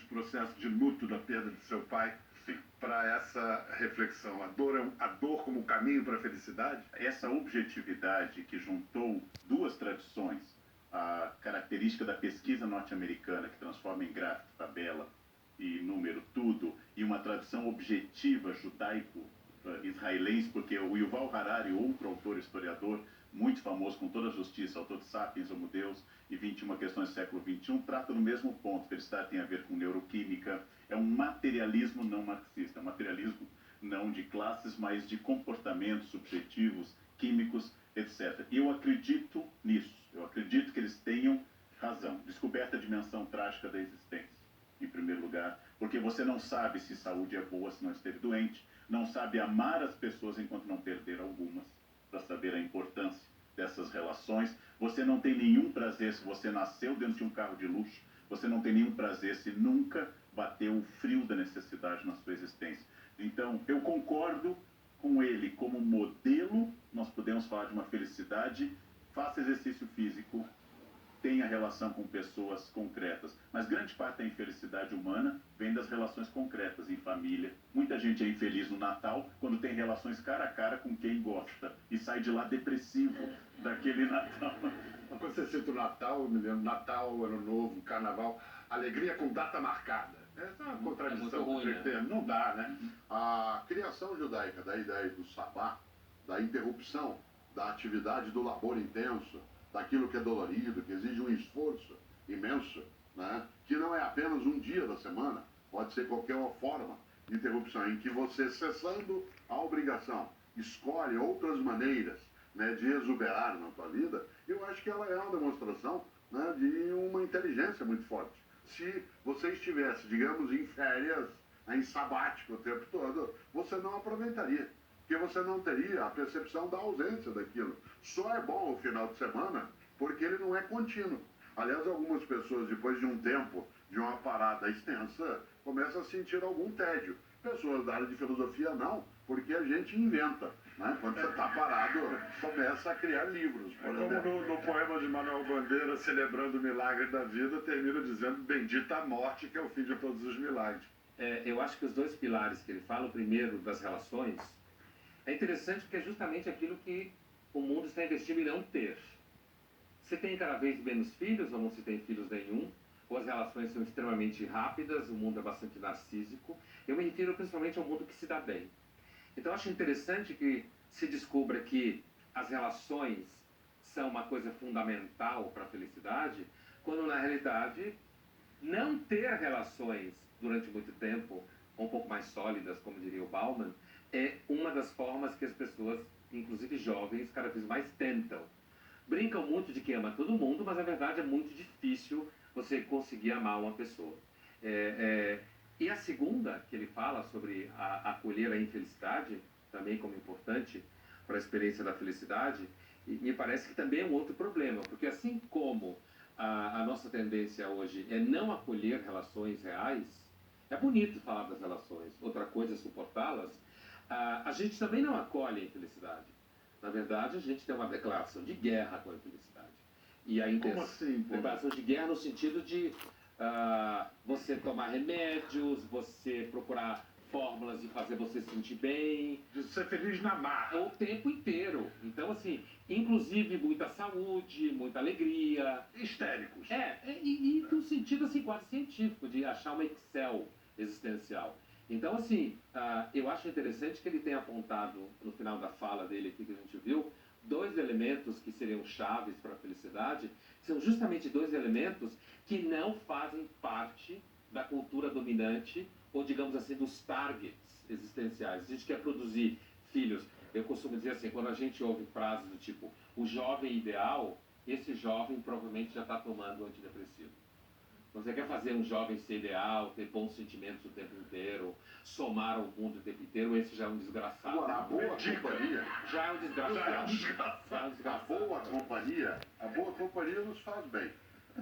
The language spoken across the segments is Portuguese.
de processo de luto da perda de seu pai para essa reflexão? A dor como caminho para a felicidade? Essa objetividade que juntou duas tradições, a característica da pesquisa norte-americana, que transforma em gráfico, tabela e número tudo, e uma tradição objetiva judaico-israelense, porque o Yuval Harari, outro autor historiador muito famoso, com toda a justiça, autor de Sapiens, Homo Deus e 21 questões do século XXI, trata no mesmo ponto. Felicidade tem a ver com neuroquímica, é um materialismo não marxista, materialismo não de classes, mas de comportamentos subjetivos, químicos, etc. E eu acredito nisso, eu acredito que eles tenham razão. Descoberta a dimensão trágica da existência, em primeiro lugar, porque você não sabe se saúde é boa se não esteve doente, não sabe amar as pessoas enquanto não perder algumas, para saber a importância dessas relações. Você não tem nenhum prazer se você nasceu dentro de um carro de luxo, você não tem nenhum prazer se nunca bateu o frio da necessidade na sua existência. Então, eu concordo com ele como modelo. Nós podemos falar de uma felicidade, faça exercício físico, tenha relação com pessoas concretas, mas grande parte da infelicidade humana vem das relações concretas em família. Muita gente é infeliz no Natal quando tem relações cara a cara com quem gosta e sai de lá depressivo daquele Natal. Quando você cita o Natal, eu me lembro, Natal, Ano Novo, Carnaval, alegria com data marcada. Essa é uma contradição. Ruim, né? Não dá, né? A criação judaica da ideia do sabá, da interrupção, da atividade do labor intenso, daquilo que é dolorido, que exige um esforço imenso, né? Que não é apenas um dia da semana, pode ser qualquer forma de interrupção, em que você, cessando a obrigação, escolhe outras maneiras, né, de exuberar na tua vida. Eu acho que ela é uma demonstração, né, de uma inteligência muito forte. Se você estivesse, digamos, em férias, em sabático o tempo todo, você não aproveitaria, porque você não teria a percepção da ausência daquilo. Só é bom o final de semana porque ele não é contínuo. Aliás, algumas pessoas, depois de um tempo, de uma parada extensa, começam a sentir algum tédio. Pessoas da área de filosofia não, porque a gente inventa, né? Quando você está parado, começa a criar livros, por exemplo. Como no poema de Manuel Bandeira, celebrando o milagre da vida, termina dizendo: bendita a morte, que é o fim de todos os milagres. Eu acho que os dois pilares que ele fala, o primeiro das relações, é interessante porque é justamente aquilo que o mundo está investindo em não ter. Se tem cada vez menos filhos, ou não se tem filhos nenhum, ou as relações são extremamente rápidas, o mundo é bastante narcísico. Eu me refiro principalmente ao mundo que se dá bem. Então, eu acho interessante que se descubra que as relações são uma coisa fundamental para a felicidade, quando, na realidade, não ter relações durante muito tempo, um pouco mais sólidas, como diria o Bauman, é uma das formas que as pessoas, inclusive jovens, cada vez mais tentam. Brincam muito de que ama todo mundo, mas, na verdade, é muito difícil você conseguir amar uma pessoa. E a segunda, que ele fala sobre acolher a infelicidade, também como importante para a experiência da felicidade, e me parece que também é um outro problema, porque assim como a nossa tendência hoje é não acolher relações reais, é bonito falar das relações, outra coisa é suportá-las, a gente também não acolhe a infelicidade. Na verdade, a gente tem uma declaração de guerra com a infelicidade. E a Como assim? declaração de guerra no sentido de você tomar remédios, você procurar fórmulas de fazer você se sentir bem. De ser feliz na marra. O tempo inteiro. Então, assim, inclusive muita saúde, muita alegria. Histéricos. E no sentido assim, quase científico, de achar uma Excel existencial. Então, assim, eu acho interessante que ele tenha apontado, no final da fala dele aqui que a gente viu, dois elementos que seriam chaves para a felicidade, são justamente dois elementos que não fazem parte da cultura dominante, ou digamos assim, dos targets existenciais. A gente quer produzir filhos. Eu costumo dizer assim, quando a gente ouve frases do tipo, o jovem ideal, esse jovem provavelmente já está tomando antidepressivo. Você quer fazer um jovem ser ideal, ter bons sentimentos o tempo inteiro, somar ao mundo o tempo inteiro, esse já é um desgraçado. Agora, a boa companhia... Já é um desgraçado. A boa companhia nos faz bem.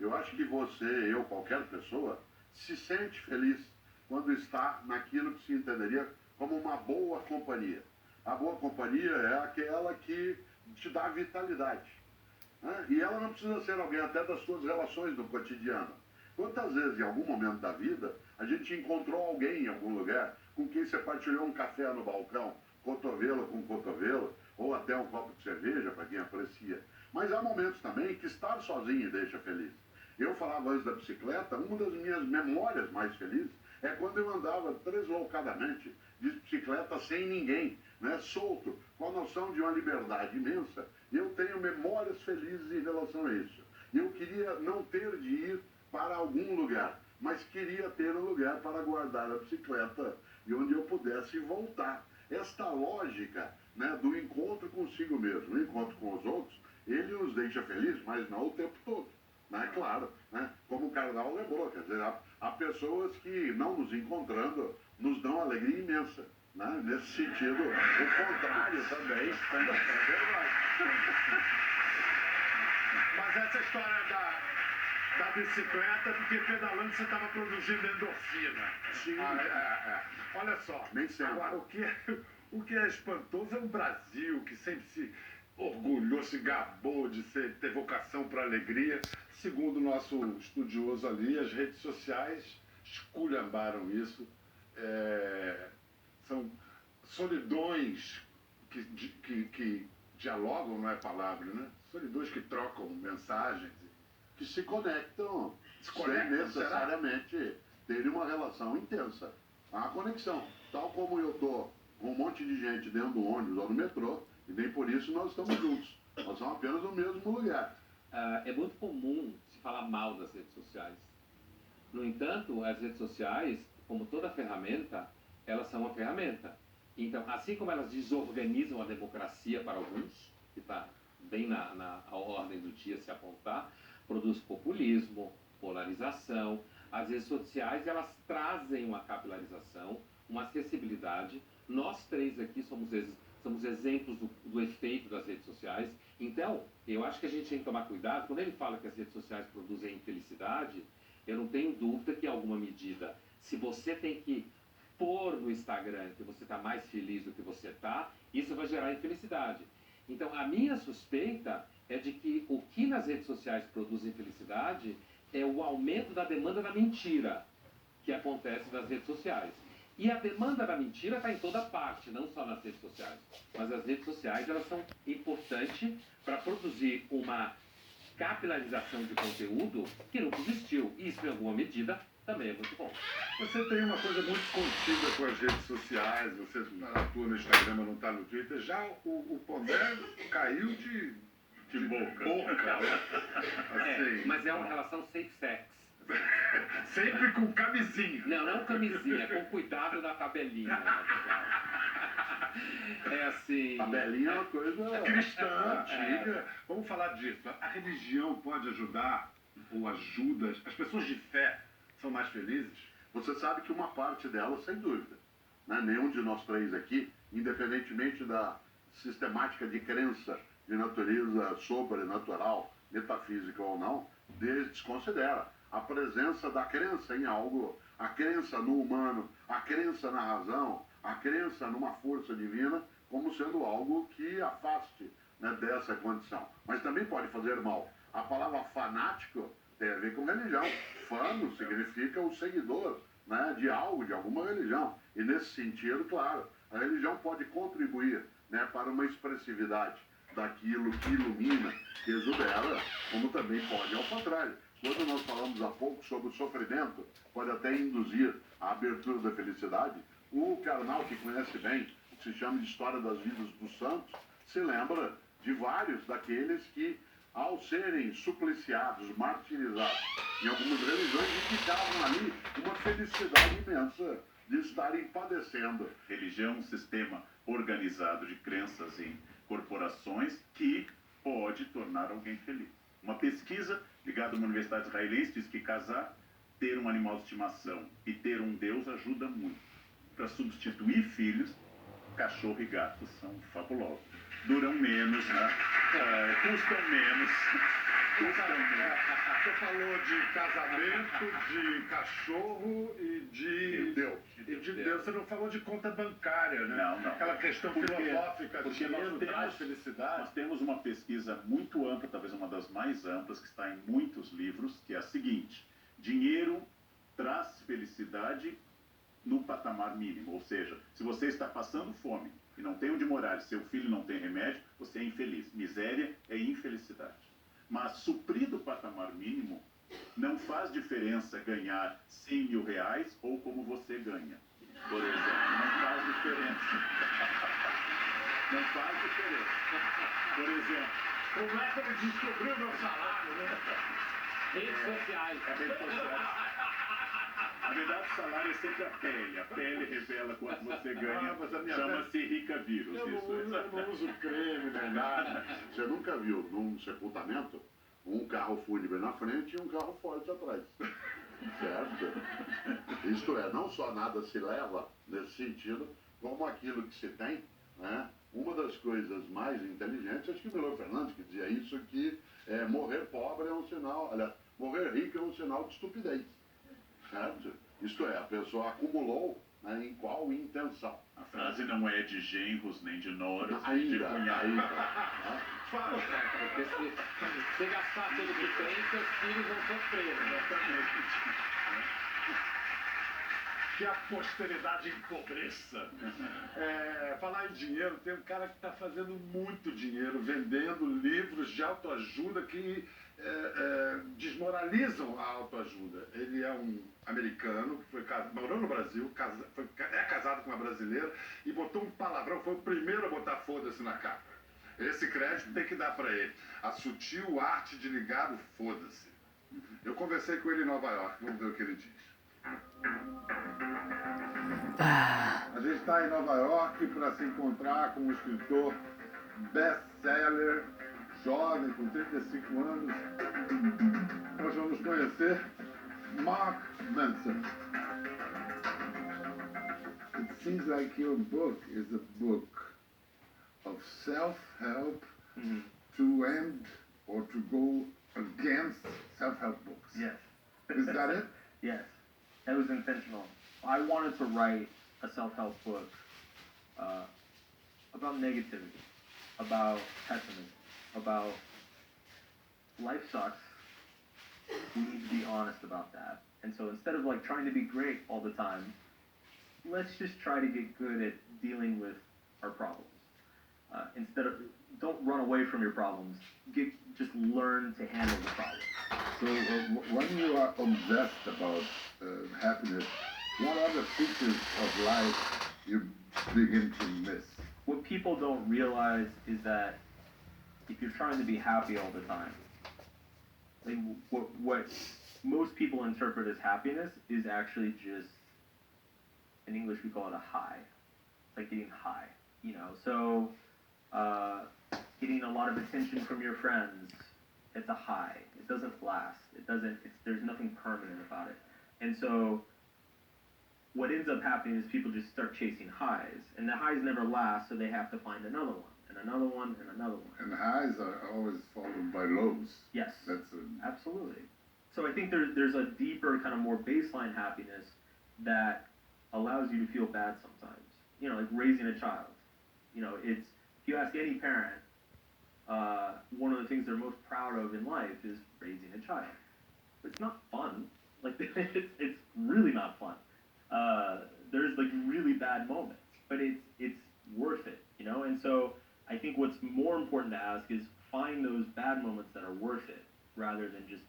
Eu acho que você, eu, qualquer pessoa, se sente feliz quando está naquilo que se entenderia como uma boa companhia. A boa companhia é aquela que te dá vitalidade, né? E ela não precisa ser alguém até das suas relações do cotidiano. Quantas vezes, em algum momento da vida, a gente encontrou alguém em algum lugar com quem você partilhou um café no balcão, cotovelo com cotovelo, ou até um copo de cerveja, para quem aprecia. Mas há momentos também que estar sozinho deixa feliz. Eu falava antes da bicicleta, uma das minhas memórias mais felizes é quando eu andava deslocadamente de bicicleta sem ninguém, né, solto, com a noção de uma liberdade imensa. Eu tenho memórias felizes em relação a isso. Eu queria não ter de ir para algum lugar, mas queria ter um lugar para guardar a bicicleta e onde eu pudesse voltar. Esta lógica, né, do encontro consigo mesmo, o encontro com os outros, ele nos deixa felizes, mas não o tempo todo. Né? Claro, né? Como o Karnal lembrou, quer dizer, há pessoas que, não nos encontrando, nos dão alegria imensa. Né? Nesse sentido, o contrário também é verdade. Mas essa história da bicicleta, porque pedalando você estava produzindo endorfina. Sim. Olha só. Nem sempre. Agora, o que é espantoso é o Brasil, que sempre se orgulhou, se gabou de ter vocação para alegria. Segundo o nosso estudioso ali, as redes sociais esculhambaram isso. São solidões que dialogam, não é palavra, né? Solidões que trocam mensagens. Que se conectam, sem conectam, necessariamente terem uma relação intensa. Há uma conexão. Tal como eu estou com um monte de gente dentro do ônibus ou no metrô, e nem por isso nós estamos juntos. Nós somos apenas no mesmo lugar. É muito comum se falar mal das redes sociais. No entanto, as redes sociais, como toda ferramenta, elas são uma ferramenta. Então, assim como elas desorganizam a democracia para alguns, que está bem na ordem do dia se apontar, produz populismo, polarização. As redes sociais, elas trazem uma capilarização, uma acessibilidade. Nós três aqui somos exemplos do efeito das redes sociais. Então, eu acho que a gente tem que tomar cuidado. Quando ele fala que as redes sociais produzem infelicidade, eu não tenho dúvida que em alguma medida, se você tem que pôr no Instagram que você está mais feliz do que você está, isso vai gerar infelicidade. Então, a minha suspeita é de que o que nas redes sociais produz infelicidade é o aumento da demanda da mentira que acontece nas redes sociais. E a demanda da mentira está em toda parte, não só nas redes sociais. Mas as redes sociais, elas são importantes para produzir uma capilarização de conteúdo que nunca existiu. E isso, em alguma medida, também é muito bom. Você tem uma coisa muito contida com as redes sociais, você atua no Instagram, mas não está no Twitter. Já o Pondé caiu de boca. Né? Assim, mas é uma relação safe sex. Sempre com camisinha. Não camisinha, com cuidado da tabelinha. É assim... Tabelinha é uma coisa cristã, antiga. Vamos falar disso. A religião pode ajudar, ou ajuda, as pessoas de fé são mais felizes? Você sabe que uma parte delas, sem dúvida. Né? Nenhum de nós três aqui, independentemente da sistemática de crença de natureza sobrenatural, metafísica ou não, desconsidera a presença da crença em algo, a crença no humano, a crença na razão, a crença numa força divina, como sendo algo que afaste, né, dessa condição. Mas também pode fazer mal. A palavra fanático tem a ver com religião. Fano significa o seguidor, né, de algo, de alguma religião. E nesse sentido, claro, a religião pode contribuir, né, para uma expressividade daquilo que ilumina, que exubera, como também pode ao contrário. Quando nós falamos há pouco sobre o sofrimento, pode até induzir a abertura da felicidade. O Karnal, que conhece bem o que se chama de história das vidas dos santos, se lembra de vários daqueles que, ao serem supliciados, martirizados em algumas religiões, indicavam ali uma felicidade imensa de estarem padecendo. Religião é um sistema organizado de crenças em corporações que pode tornar alguém feliz. Uma pesquisa ligada a uma universidade israelense diz que casar, ter um animal de estimação e ter um Deus ajuda muito. Para substituir filhos, cachorro e gato são fabulosos. Duram menos, né? Custam menos. Você falou de casamento, de cachorro e de Deus. Deus. Você não falou de conta bancária, né? Não. Aquela questão filosófica de dinheiro traz felicidade. Nós temos uma pesquisa muito ampla, talvez uma das mais amplas, que está em muitos livros, que é a seguinte: Dinheiro traz felicidade no patamar mínimo, ou seja, se você está passando fome e não tem onde morar e seu filho não tem remédio, você é infeliz. Miséria é infelicidade. Mas suprido o patamar mínimo, não faz diferença ganhar 100 mil reais ou como você ganha, por exemplo. Não faz diferença. Não faz diferença. Por exemplo, Como é que ele descobriu meu salário, né? Redes sociais. redes sociais. Na verdade, o salário é sempre a pele. A pele revela quanto você ganha. mas a minha Chama-se rica vírus. Eu Isso. não uso creme nem nada. Você nunca viu num sepultamento um carro fúnebre na frente e um carro forte atrás. Certo? Isto é, não só nada se leva nesse sentido, como aquilo que se tem, né? Uma das coisas mais inteligentes, acho que o Milor Fernandes que dizia isso, que morrer pobre é um sinal, aliás, morrer rico é um sinal de estupidez. Certo? Isto é, a pessoa acumulou, né, em qual intenção. A frase não é de genros, nem de noras, nem de cunhados. Né? Porque se gastar tudo que tem, seus filhos vão sofrer. Né? Que a posteridade empobreça. Falar em dinheiro, tem um cara que está fazendo muito dinheiro vendendo livros de autoajuda que desmoralizam a autoajuda. Ele é um americano que morou no Brasil, é casado com uma brasileira e botou um palavrão, foi o primeiro a botar foda-se na capa. Esse crédito tem que dar para ele. A sutil arte de ligar o foda-se. Eu conversei com ele em Nova York, vamos ver o que ele diz. A gente está em Nova York para se encontrar com um escritor best-seller, jovem, com 35 anos. Nós vamos conhecer Mark Manson. It seems like your book is a book of self-help to end or to go against self-help books. Yes. Is that it? Yes. That was intentional. I wanted to write a self-help book about negativity, about pessimism, about life sucks. We need to be honest about that. And so instead of like trying to be great all the time, let's just try to get good at dealing with our problems. Don't run away from your problems. Just learn to handle the problem. So when you are obsessed about happiness, what are the features of life you begin to miss? What people don't realize is that if you're trying to be happy all the time, like what most people interpret as happiness is actually just, in English we call it a high. It's like getting high, you know. So getting a lot of attention from your friends, it's a high. It doesn't last. There's nothing permanent about it. And so what ends up happening is people just start chasing highs, and the highs never last, so they have to find another one, and another one, and another one. And highs are always followed by lows. Yes. That's Absolutely. So I think there's a deeper, kind of more baseline happiness that allows you to feel bad sometimes. You know, like raising a child. You know, if you ask any parent, one of the things they're most proud of in life is raising a child. It's not fun. Like, it's really not fun. There's like really bad moments, but it's worth it, you know? And so I think what's more important to ask is find those bad moments that are worth it, rather than just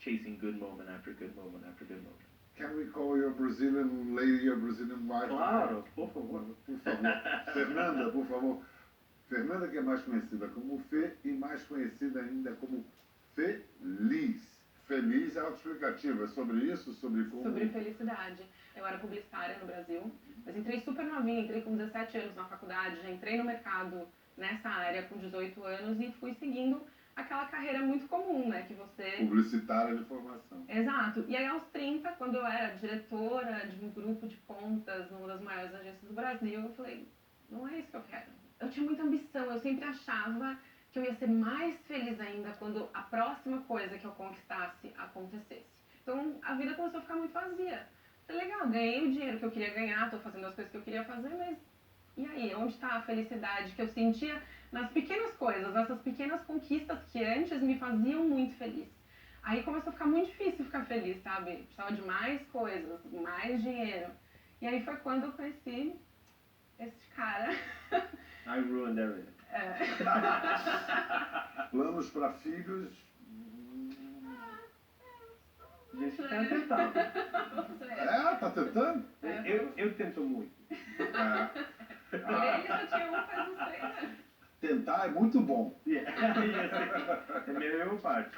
chasing good moment after good moment after good moment. Can we call your Brazilian lady your Brazilian wife? Claro, por favor. Por favor. Fernanda, por favor. Fernanda, que é mais conhecida como Fê e mais conhecida ainda como Feliz. Feliz é autoexplicativo. É sobre isso? Sobre como... Sobre felicidade. Eu era publicitária no Brasil, mas entrei super novinha, entrei com 17 anos na faculdade, já entrei no mercado nessa área com 18 anos e fui seguindo aquela carreira muito comum, né, que você... Publicitária de formação. Exato. E aí aos 30, quando eu era diretora de um grupo de contas numa das maiores agências do Brasil, eu falei, não é isso que eu quero. Eu tinha muita ambição, eu sempre achava que eu ia ser mais feliz ainda quando a próxima coisa que eu conquistasse acontecesse. Então a vida começou a ficar muito vazia. Falei, legal, ganhei o dinheiro que eu queria ganhar, estou fazendo as coisas que eu queria fazer, mas e aí, onde está a felicidade que eu sentia nas pequenas coisas, nessas pequenas conquistas que antes me faziam muito feliz? Aí começou a ficar muito difícil ficar feliz, sabe? Precisava de mais coisas, mais dinheiro. E aí foi quando eu conheci esse cara. I ruined everything. Planos para filhos. A gente tá tentando. Tá tentando? Eu tento muito. Ele já tinha um faz uns 3 anos. Tentar é muito bom. É minha parte.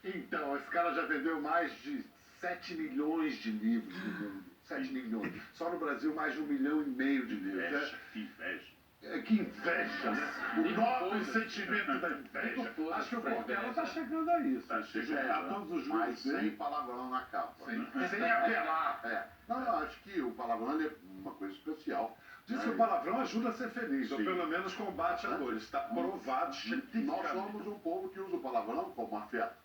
Então, esse cara já vendeu mais de 7 milhões de livros no mundo. 7 milhões. Só no Brasil, mais de 1,5 milhão de livros. Inveja, que inveja. Que inveja, né? O nobre sentimento da inveja. Acho que o Cortella está chegando a isso. Tá Se chegando, juntar todos os Mas livros sem dele, palavrão na capa. sem apelar. Não, eu acho que o palavrão ele é uma coisa especial. Diz que o palavrão ajuda a ser feliz, ou Sim. pelo menos combate a dor. Está provado Nós cientificamente. somos um povo que usa o palavrão como afeto.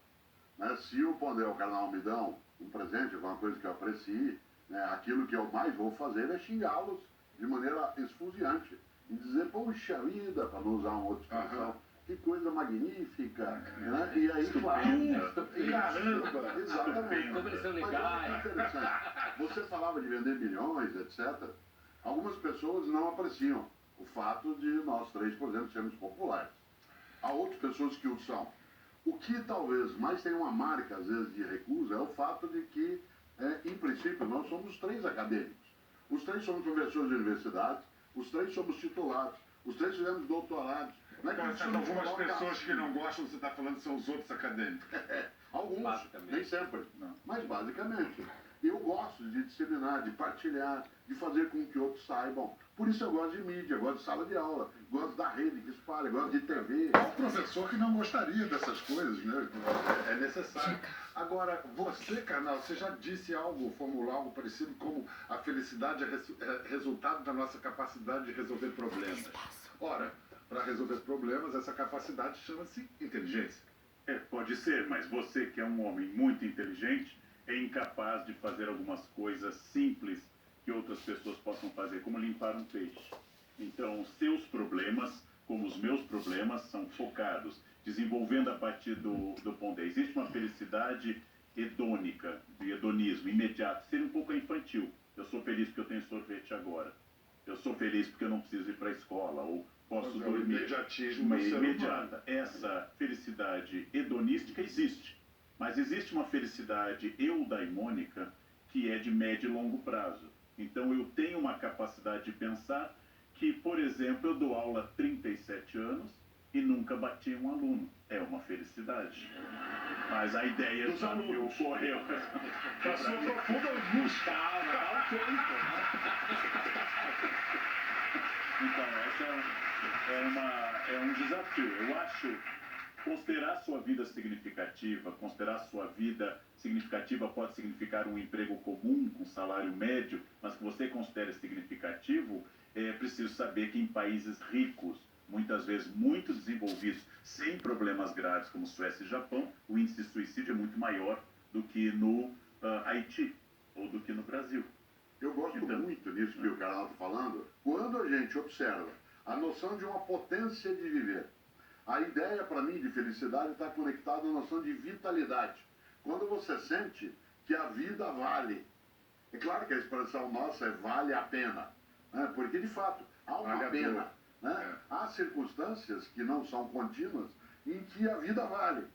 Né? Se o Pondé ou o Carnal me dão um presente, alguma coisa que eu aprecie, né? Aquilo que eu mais vou fazer é xingá-los de maneira esfuziante. E dizer, poxa vida, para não usar uma outra expressão, que coisa magnífica. Né? E aí, caramba, exatamente. Como eles são Mas legais. é interessante. Você falava de vender milhões, etc. Algumas pessoas não apreciam o fato de nós três, por exemplo, sermos populares. Há outras pessoas que o são. O que talvez mais tem uma marca, às vezes, de recusa é o fato de que, em princípio, nós somos 3 acadêmicos. Os 3 somos professores de universidades, os 3 somos titulados, os 3 fizemos doutorados. Não é que Mas isso nos algumas coloca pessoas assim. que não gostam, você está falando, são os outros acadêmicos. Alguns, Basicamente. nem sempre, Não. mas basicamente. Eu gosto de disseminar, de partilhar, de fazer com que outros saibam. Por isso eu gosto de mídia, gosto de sala de aula, gosto da rede que espalha, gosto de TV. Qual professor que não gostaria dessas coisas, né? É necessário. Agora, você, Carnal, você já disse algo, formulou algo parecido como a felicidade é resultado da nossa capacidade de resolver problemas. Ora, para resolver problemas, essa capacidade chama-se inteligência. Pode ser, mas você que é um homem muito inteligente, é incapaz de fazer algumas coisas simples que outras pessoas possam fazer, como limpar um peixe. Então, os seus problemas, como os meus problemas, são focados, desenvolvendo a partir do Pondé. Existe uma felicidade hedônica, de hedonismo, imediato, seria um pouco infantil. Eu sou feliz porque eu tenho sorvete agora. Eu sou feliz porque eu não preciso ir para a escola, ou posso Mas é o dormir. imediatismo Uma do ser humano. imediata. Essa felicidade hedonística existe. Mas existe uma felicidade eudaimônica que é de médio e longo prazo. Então eu tenho uma capacidade de pensar que, por exemplo, eu dou aula há 37 anos e nunca bati um aluno. É uma felicidade. Mas a ideia Dos já me alunos. ocorreu. Passou profunda angústia. Então, essa é um desafio. Eu acho considerar sua vida significativa, considerar sua vida significativa pode significar um emprego comum, com salário médio, mas que você considere significativo, é preciso saber que em países ricos, muitas vezes muito desenvolvidos, sem problemas graves como Suécia e Japão, o índice de suicídio é muito maior do que no Haiti ou do que no Brasil. Eu gosto Então, muito disso que o Carnal está falando. Quando a gente observa a noção de uma potência de viver, a ideia para mim de felicidade está conectada à noção de vitalidade. Quando você sente que a vida vale. É claro que a expressão nossa é vale a pena, né? Porque de fato há uma Vale a pena. dor. Né? Há circunstâncias que não são contínuas em que a vida vale.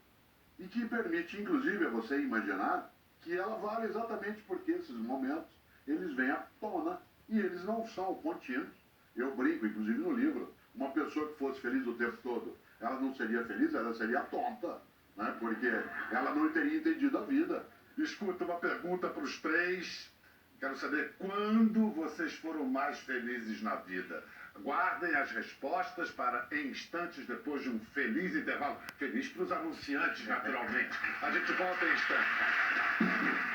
E que permite, inclusive, a você imaginar que ela vale exatamente porque esses momentos eles vêm à tona e eles não são contínuos. Eu brinco, inclusive no livro, uma pessoa que fosse feliz o tempo todo, ela não seria feliz, ela seria tonta, né? Porque ela não teria entendido a vida. Escuta, uma pergunta para os 3. Quero saber quando vocês foram mais felizes na vida. Guardem as respostas para instantes depois de um feliz intervalo. Feliz para os anunciantes, naturalmente. A gente volta em instantes.